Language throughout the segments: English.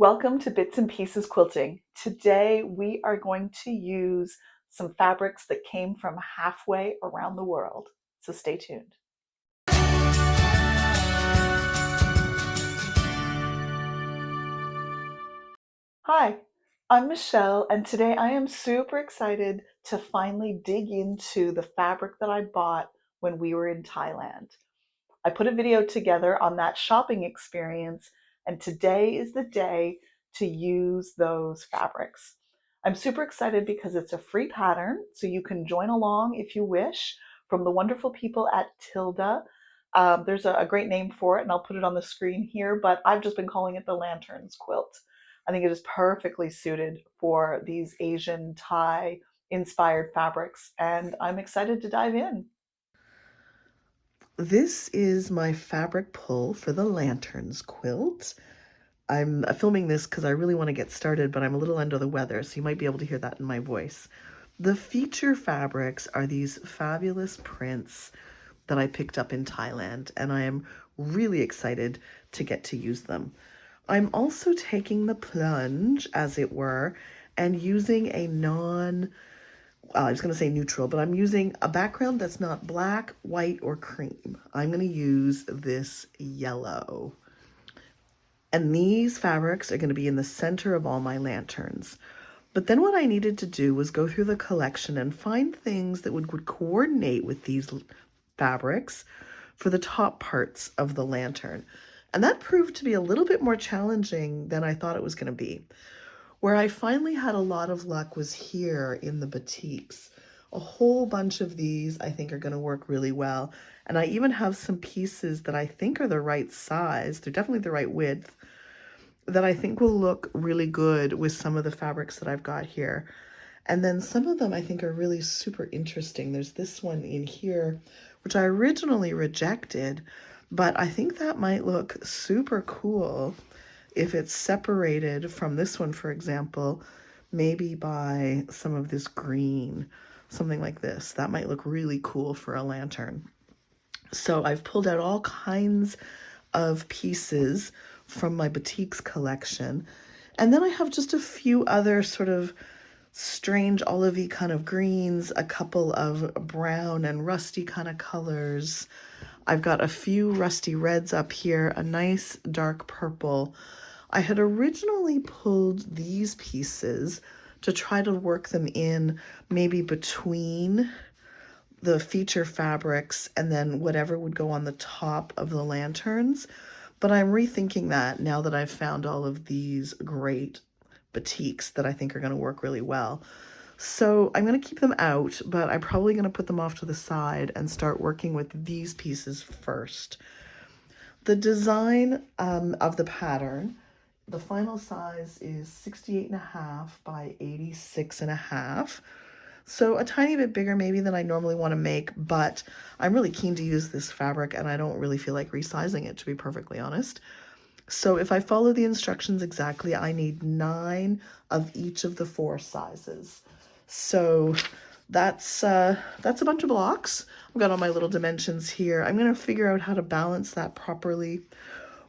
Welcome to Bits and Pieces Quilting. Today we are going to use some fabrics that came from halfway around the world. So stay tuned. Hi, I'm Michelle, and today I am super excited to finally dig into the fabric that I bought when we were in Thailand. I put a video together on that shopping experience, and today is the day to use those fabrics. I'm super excited because it's a free pattern, so you can join along if you wish from the wonderful people at Tilda. There's a great name for it, and I'll put it on the screen here, but I've just been calling it the Lanterns Quilt. I think it is perfectly suited for these Asian Thai inspired fabrics, and I'm excited to dive in. This is my fabric pull for the Lanterns quilt. I'm filming this because I really want to get started, but I'm a little under the weather, so you might be able to hear that in my voice. The feature fabrics are these fabulous prints that I picked up in Thailand, and I am really excited to get to use them. I'm also taking the plunge, as it were, and using a I was going to say neutral, but I'm using a background that's not black, white, or cream. I'm going to use this yellow. And these fabrics are going to be in the center of all my lanterns. But then what I needed to do was go through the collection and find things that would coordinate with these fabrics for the top parts of the lantern. And that proved to be a little bit more challenging than I thought it was going to be. Where I finally had a lot of luck was here in the batiks. A whole bunch of these I think are going to work really well. And I even have some pieces that I think are the right size. They're definitely the right width that I think will look really good with some of the fabrics that I've got here. And then some of them I think are really super interesting. There's this one in here, which I originally rejected, but I think that might look super cool if it's separated from this one, for example, maybe by some of this green, something like this. That might look really cool for a lantern. So I've pulled out all kinds of pieces from my batiks collection. And then I have just a few other sort of strange olivey kind of greens, a couple of brown and rusty kind of colors. I've got a few rusty reds up here, a nice dark purple. I had originally pulled these pieces to try to work them in maybe between the feature fabrics and then whatever would go on the top of the lanterns. But I'm rethinking that now that I've found all of these great batiks that I think are going to work really well. So I'm going to keep them out, but I'm probably going to put them off to the side and start working with these pieces first. The design of the pattern, the final size is 68.5 by 86.5. So a tiny bit bigger maybe than I normally want to make, but I'm really keen to use this fabric and I don't really feel like resizing it, to be perfectly honest. So if I follow the instructions exactly, I need 9 of each of the 4 sizes. So that's a bunch of blocks. I've got all my little dimensions here. I'm going to figure out how to balance that properly.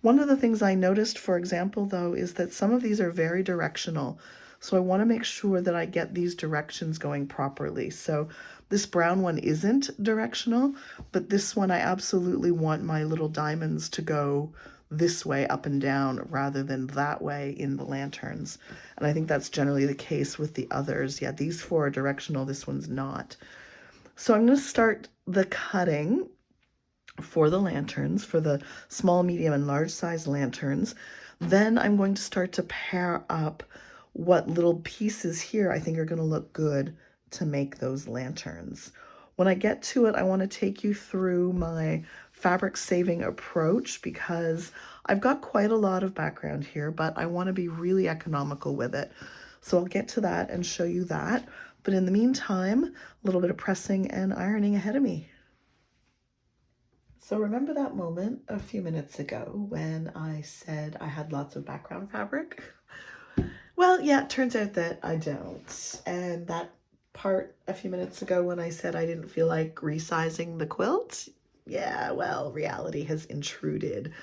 One of the things I noticed, for example, though, is that some of these are very directional. So I want to make sure that I get these directions going properly. So this brown one isn't directional, but this one I absolutely want my little diamonds to go this way up and down rather than that way in the lanterns. And I think that's generally the case with the others. Yeah, these 4 are directional, this one's not. So I'm going to start the cutting for the lanterns, for the small, medium, and large size lanterns. Then I'm going to start to pair up what little pieces here I think are going to look good to make those lanterns. When I get to it, I want to take you through my fabric saving approach because I've got quite a lot of background here, but I want to be really economical with it. So I'll get to that and show you that. But in the meantime, a little bit of pressing and ironing ahead of me. So remember that moment a few minutes ago when I said I had lots of background fabric? Well, yeah, it turns out that I don't. And that part a few minutes ago when I said I didn't feel like resizing the quilt, yeah, well, reality has intruded.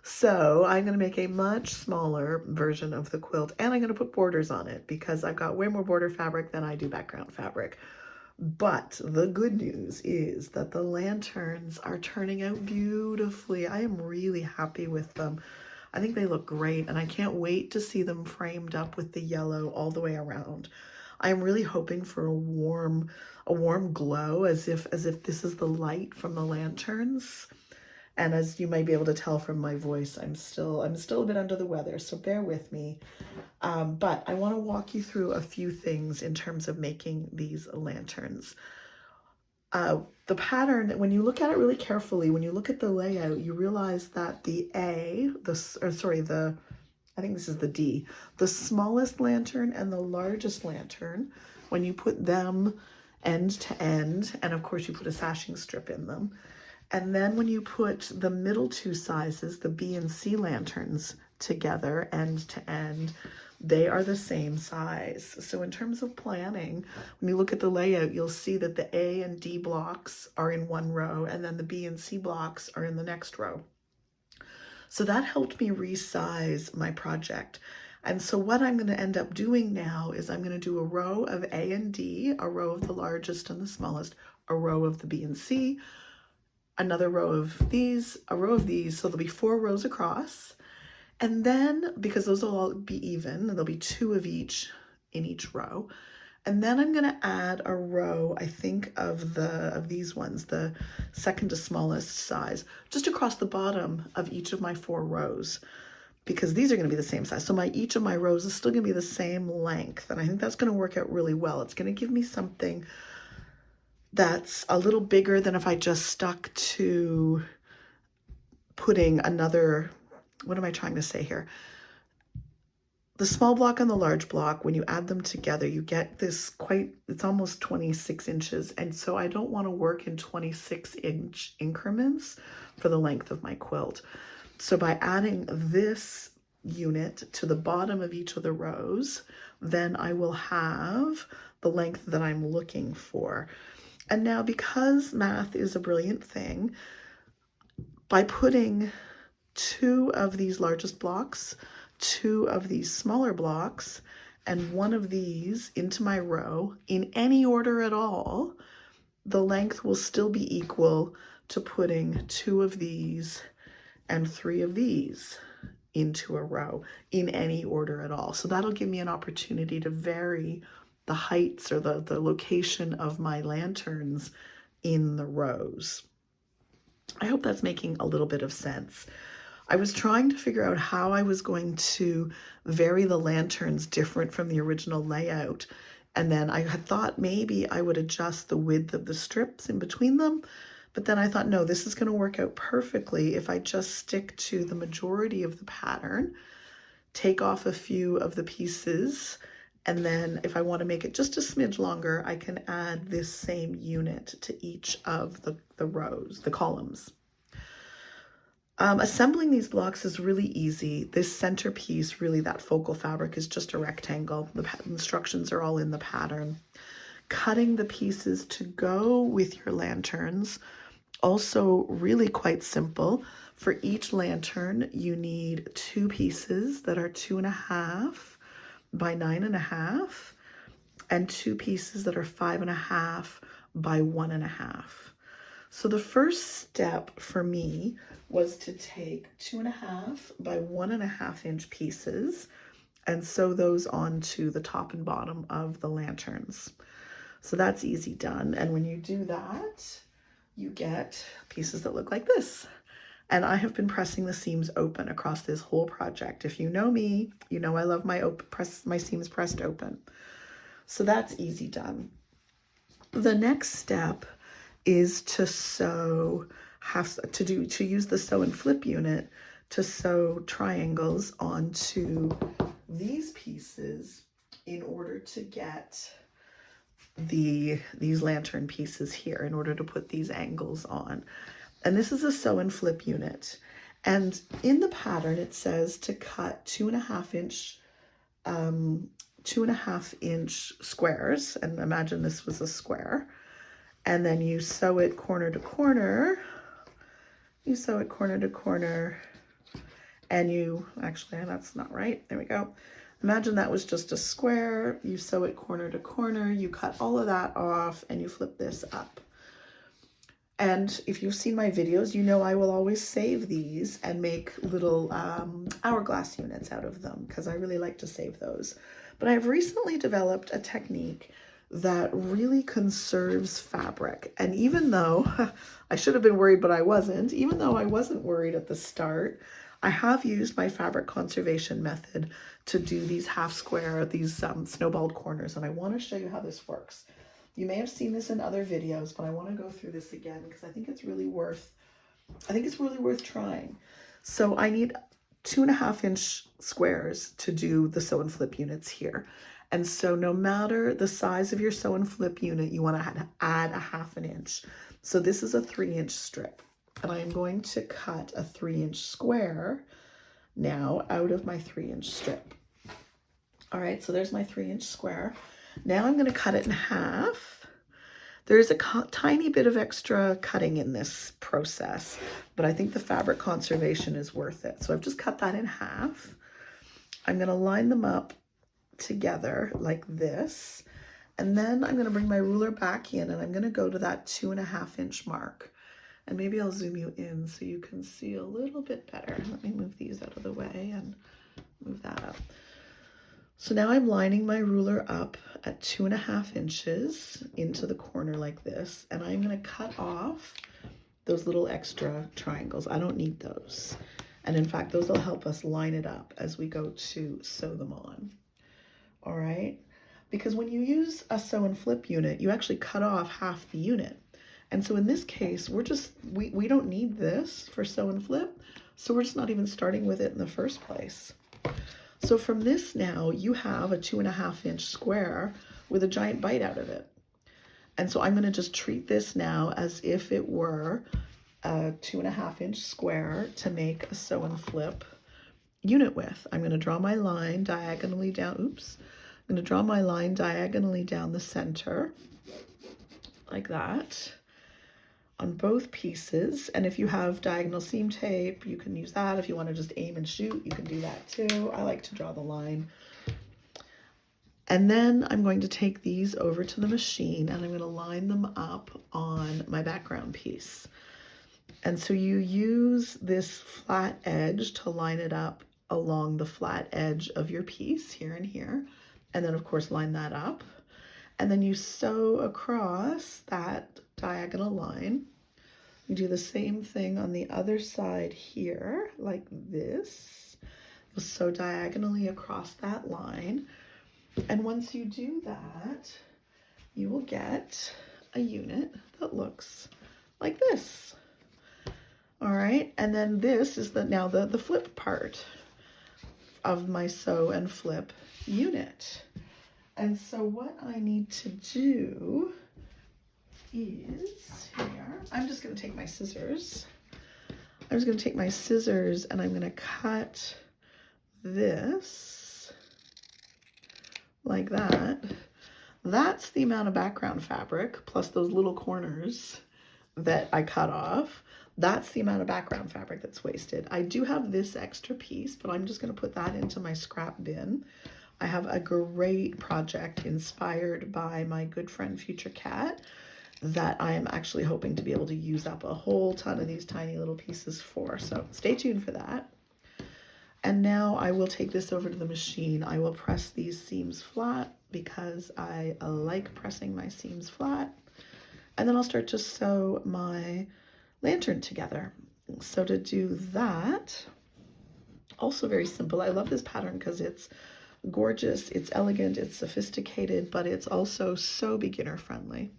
So I'm going to make a much smaller version of the quilt, and I'm going to put borders on it because I've got way more border fabric than I do background fabric. But the good news is that the lanterns are turning out beautifully. I am really happy with them. I think they look great, and I can't wait to see them framed up with the yellow all the way around. I'm really hoping for a warm glow, as if this is the light from the lanterns. And as you might be able to tell from my voice, I'm still a bit under the weather, so bear with me. But I want to walk you through a few things in terms of making these lanterns. The pattern, when you look at it really carefully, when you look at the layout, you realize that the I think this is the D, the smallest lantern and the largest lantern, when you put them end to end, and of course you put a sashing strip in them, and then when you put the middle two sizes, the B and C lanterns, together end to end, they are the same size. So in terms of planning, when you look at the layout, you'll see that the A and D blocks are in one row, and then the B and C blocks are in the next row. So that helped me resize my project. And so what I'm going to end up doing now is I'm going to do a row of A and D, a row of the largest and the smallest, a row of the B and C, another row of these, a row of these. So there'll be 4 rows across. And then, because those will all be even, there'll be 2 of each in each row. And then I'm going to add a row, I think, of these ones, the second to smallest size, just across the bottom of each of my 4 rows, because these are going to be the same size. So each of my rows is still going to be the same length, and I think that's going to work out really well. It's going to give me something that's a little bigger than if I just stuck to putting another, what am I trying to say here? The small block and the large block, when you add them together, you get this it's almost 26 inches. And so I don't want to work in 26-inch increments for the length of my quilt. So by adding this unit to the bottom of each of the rows, then I will have the length that I'm looking for. And now, because math is a brilliant thing, by putting 2 of these largest blocks, 2 of these smaller blocks, and 1 of these into my row in any order at all, the length will still be equal to putting 2 of these and 3 of these into a row in any order at all. So that'll give me an opportunity to vary the heights or the location of my lanterns in the rows. I hope that's making a little bit of sense. I was trying to figure out how I was going to vary the lanterns different from the original layout. And then I had thought maybe I would adjust the width of the strips in between them. But then I thought, no, this is going to work out perfectly if I just stick to the majority of the pattern, take off a few of the pieces, and then if I want to make it just a smidge longer, I can add this same unit to each of the rows, the columns. Assembling these blocks is really easy. This centerpiece, really that focal fabric, is just a rectangle. The instructions are all in the pattern. Cutting the pieces to go with your lanterns, also really quite simple. For each lantern, you need 2 pieces that are 2.5 by 9.5, and 2 pieces that are 5.5 by 1.5. So the first step for me was to take 2.5 by 1.5 inch pieces and sew those onto the top and bottom of the lanterns. So that's easy done. And when you do that, you get pieces that look like this. And I have been pressing the seams open across this whole project. If you know me, you know I love my seams pressed open. So that's easy done. The next step is to use the sew and flip unit to sew triangles onto these pieces in order to get these lantern pieces here, in order to put these angles on. And this is a sew and flip unit. And in the pattern, it says to cut 2.5-inch squares. And imagine this was a square. And then you sew it corner to corner. You sew it corner to corner. And you, actually, that's not right. There we go. Imagine that was just a square. You sew it corner to corner. You cut all of that off and you flip this up. And if you've seen my videos, you know I will always save these and make little hourglass units out of them because I really like to save those. But I've recently developed a technique that really conserves fabric. And even though I should have been worried, but I wasn't, even though I wasn't worried at the start, I have used my fabric conservation method to do these half square, these snowballed corners. And I want to show you how this works. You may have seen this in other videos, but I want to go through this again because I think it's really worth trying. So I need 2.5-inch squares to do the sew and flip units here. And so no matter the size of your sew and flip unit, you want to add a 1/2 inch. So this is a 3-inch strip. And I am going to cut a 3-inch square now out of my 3-inch strip. All right, so there's my 3-inch square. Now I'm going to cut it in half. There's a tiny bit of extra cutting in this process, but I think the fabric conservation is worth it. So I've just cut that in half. I'm going to line them up together like this. And then I'm going to bring my ruler back in and I'm going to go to that 2.5-inch mark. And maybe I'll zoom you in so you can see a little bit better. Let me move these out of the way and move that up. So now I'm lining my ruler up at 2.5 inches into the corner like this, and I'm going to cut off those little extra triangles. I don't need those. And in fact, those will help us line it up as we go to sew them on. All right? Because when you use a sew and flip unit, you actually cut off half the unit. And so in this case, we don't need this for sew and flip, so we're just not even starting with it in the first place. So from this now, you have a 2.5-inch square with a giant bite out of it. And so I'm going to just treat this now as if it were a 2.5-inch square to make a sew and flip unit with. I'm going to draw my line diagonally down. Oops. I'm going to draw my line diagonally down the center like that on both pieces. And if you have diagonal seam tape, you can use that. If you want to just aim and shoot, you can do that too. I like to draw the line. And then I'm going to take these over to the machine and I'm going to line them up on my background piece. And so you use this flat edge to line it up along the flat edge of your piece here and here. And then of course line that up. And then you sew across that diagonal line. You do the same thing on the other side here, like this. You'll sew diagonally across that line. And once you do that, you will get a unit that looks like this. All right, and then this is now the flip part of my sew and flip unit. And so what I need to do is here, I'm just going to take my scissors. I'm just going to take my scissors and I'm going to cut this like that. That's the amount of background fabric plus those little corners that I cut off. That's the amount of background fabric that's wasted. I do have this extra piece, but I'm just going to put that into my scrap bin. I have a great project inspired by my good friend Future Cat that I am actually hoping to be able to use up a whole ton of these tiny little pieces for. So stay tuned for that. And now I will take this over to the machine. I will press these seams flat because I like pressing my seams flat. And then I'll start to sew my lantern together. So to do that, also very simple. I love this pattern because it's gorgeous, it's elegant, it's sophisticated, but it's also so beginner friendly.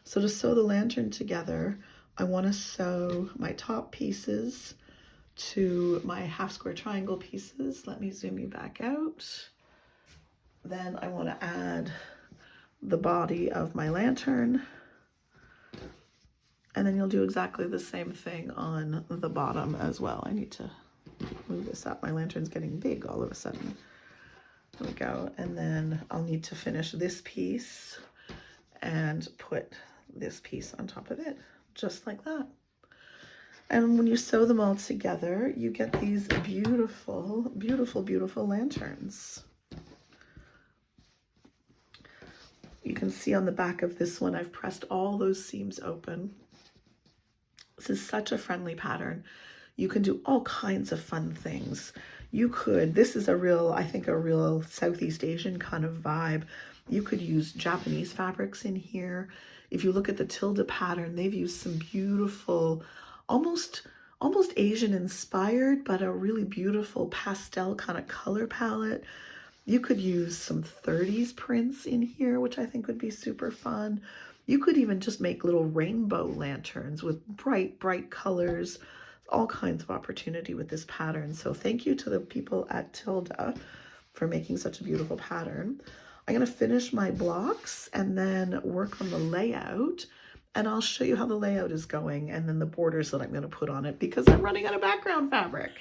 So to sew the lantern together, I want to sew my top pieces to my half square triangle pieces. Let me zoom you back out. Then I want to add the body of my lantern. And then you'll do exactly the same thing on the bottom as well. I need to move this up. My lantern's getting big all of a sudden. There we go. And then I'll need to finish this piece and put this piece on top of it, just like that. And when you sew them all together, you get these beautiful, beautiful, beautiful lanterns. You can see on the back of this one, I've pressed all those seams open. This is such a friendly pattern. You can do all kinds of fun things. This is I think a real Southeast Asian kind of vibe. You could use Japanese fabrics in here. If you look at the Tilda pattern, they've used some beautiful, almost almost Asian inspired, but a really beautiful pastel kind of color palette. You could use some 30s prints in here, which I think would be super fun. You could even just make little rainbow lanterns with bright, bright colors, all kinds of opportunity with this pattern. So thank you to the people at Tilda for making such a beautiful pattern. I'm going to finish my blocks and then work on the layout. And I'll show you how the layout is going and then the borders that I'm going to put on it because I'm running out of background fabric.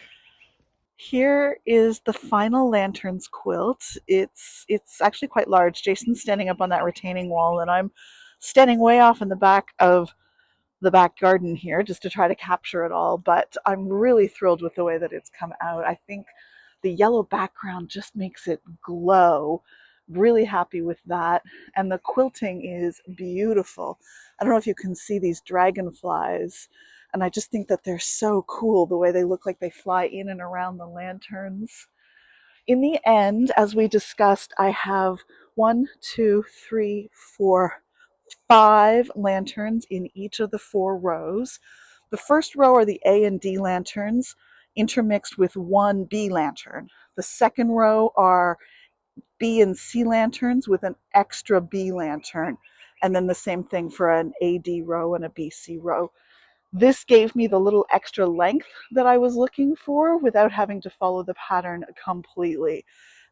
Here is the final lanterns quilt. It's actually quite large. Jason's standing up on that retaining wall, and I'm standing way off in the back of the back garden here just to try to capture it all. But I'm really thrilled with the way that it's come out. I think the yellow background just makes it glow. Really happy with that. And the quilting is beautiful. I don't know if you can see these dragonflies. And I just think that they're so cool the way they look like they fly in and around the lanterns. In the end, as we discussed, I have one, two, three, four, five lanterns in each of the four rows. The first row are the A and D lanterns intermixed with one B lantern. The second row are B and C lanterns with an extra B lantern. And then the same thing for an AD row and a BC row. This gave me the little extra length that I was looking for without having to follow the pattern completely.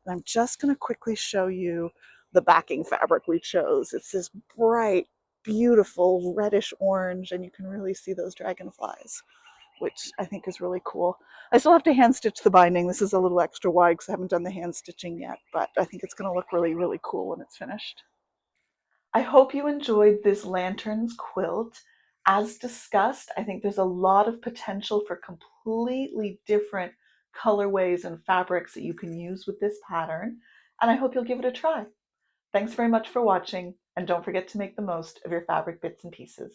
And I'm just going to quickly show you the backing fabric we chose. It's this bright, beautiful reddish orange, and you can really see those dragonflies, which I think is really cool. I still have to hand stitch the binding. This is a little extra wide because I haven't done the hand stitching yet, but I think it's going to look really, really cool when it's finished. I hope you enjoyed this lanterns quilt. As discussed, I think there's a lot of potential for completely different colorways and fabrics that you can use with this pattern, and I hope you'll give it a try. Thanks very much for watching, and don't forget to make the most of your fabric bits and pieces.